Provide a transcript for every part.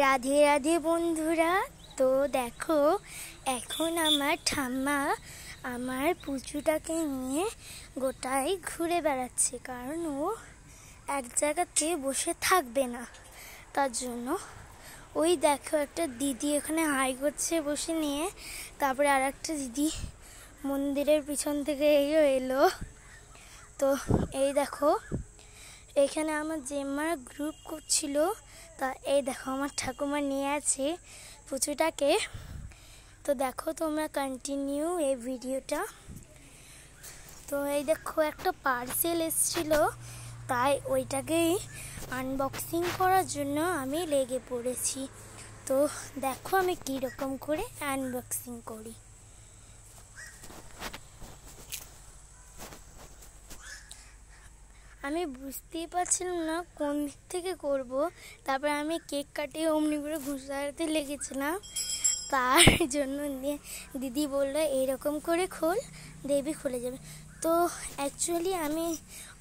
রাধে রাধে বন্ধুরা। তো দেখো, এখন আমার ঠাম্মা আমার পুচুটাকে নিয়ে গোটাই ঘুরে বেড়াচ্ছে, কারণ ও এক জায়গাতে বসে থাকবে না। তার জন্য ওই দেখো একটা দিদি এখানে হাই করছে বসে নিয়ে, তারপরে আর একটা দিদি মন্দিরের পিছন থেকে এলো। তো এই দেখো, এখানে আমার জেম্মার গ্রুপ করছিল, তা এই দেখো আমার ঠাকুমা নিয়ে আছে পুচুটাকে। তো দেখো তোমরা কন্টিনিউ এই ভিডিওটা। তো এই দেখো একটা পার্সেল এসেছিল, তাই ওইটাকেই আনবক্সিং করার জন্য আমি লেগে পড়েছি। তো দেখো আমি কীরকম করে আনবক্সিং করি। আমি বুঝতেই পারছিলাম না কোন দিক থেকে করব, তারপরে আমি কেক কাটিয়ে অমনি করে ঘুষাতে লেগেছিলাম। তার জন্য দিদি বললো এইরকম করে খোল, দেবী খুলে যাবে। তো অ্যাকচুয়ালি আমি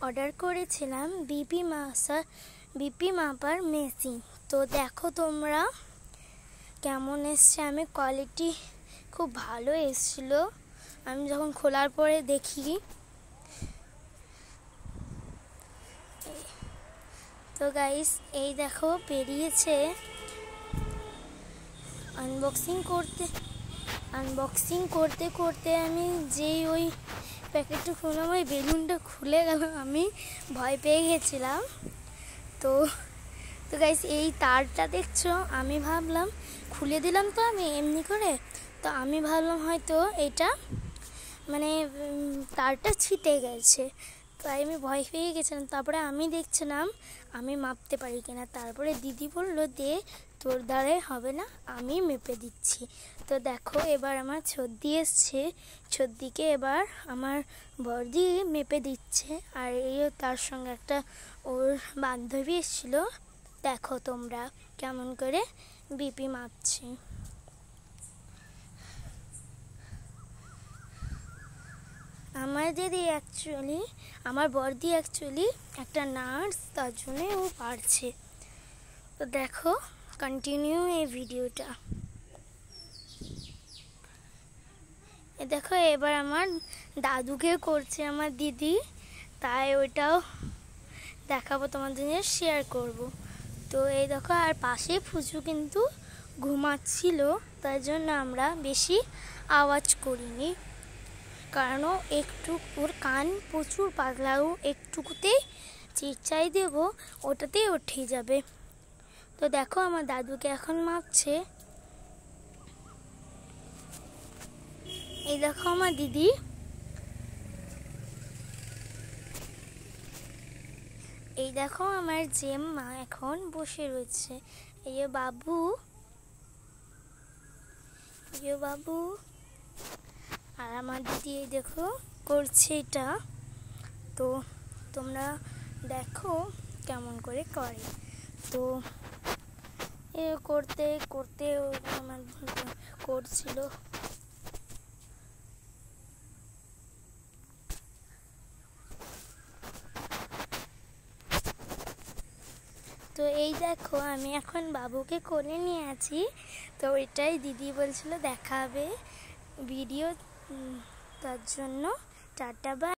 অর্ডার করেছিলাম বিপি মাপার মেশিন। তো দেখো তোমরা কেমন এসছে। আমি কোয়ালিটি খুব ভালো এসেছিলো। আমি যখন খোলার পরে দেখি, তো গাইস এই দেখো বেরিয়েছে। আনবক্সিং করতে করতে আমি যেই ওই প্যাকেটটা খুললাম, ওই বেলুনটা খুলে গেল, আমি ভয় পেয়ে গেছিলাম। তো গাইস এই তারটা দেখছো, আমি ভাবলাম খুলে দিলাম তো আমি এমনি করে, তো আমি ভাবলাম হয়তো এটা মানে তারটা ছিটে গেছে, তাই আমি ভয় পেয়ে গেছিলাম। তারপরে আমি দেখছিলাম আমি মাপতে পারি কিনা। তারপরে দিদি বলল দে, তোর দ্বারাই হবে না, আমি মেপে দিচ্ছি। তো দেখো এবার আমার ছদ্দি এসছে, ছদ্দিকে এবার আমার বর্দি মেপে দিচ্ছে। আর এই তার সঙ্গে একটা ওর বান্ধবী এসেছিলো। দেখো তোমরা কেমন করে বিপি মাপছে। আমার বর্দি অ্যাকচুয়ালি একটা নার্স, তার জন্য ও পারছে। তো দেখো কন্টিনিউ এই ভিডিওটা। দেখো এবার আমার দাদুকে করছে আমার দিদি, তাই ওইটাও দেখাবো তোমাদের জন্য, শেয়ার করব। তো এই দেখো, আর পাশে ফুচু কিন্তু ঘুমাচ্ছিল, তাই জন্য আমরা বেশি আওয়াজ করিনি, কারণ একটু ওর কান প্রচুর পাতলা, ও একটুকুতেই চিৎচাই দেবো ওটাতেই উঠে যাবে। তো দেখো আমার দাদুকে এখন মাপছে। এই দেখো আমার দিদি, এই দেখো আমার জেম্মা এখন বসে রয়েছে। এই বাবু আর আমার দিদি এই দেখো করছে এটা। তো তোমরা দেখো কেমন করে করে। তো এ করতে করতে আমার করছিল। তো এই দেখো আমি এখন বাবুকে কোলে নিয়ে আছি। তো এটাই দিদি বলছিল দেখাবে ভিডিও, তার জন্য টাটা বাই।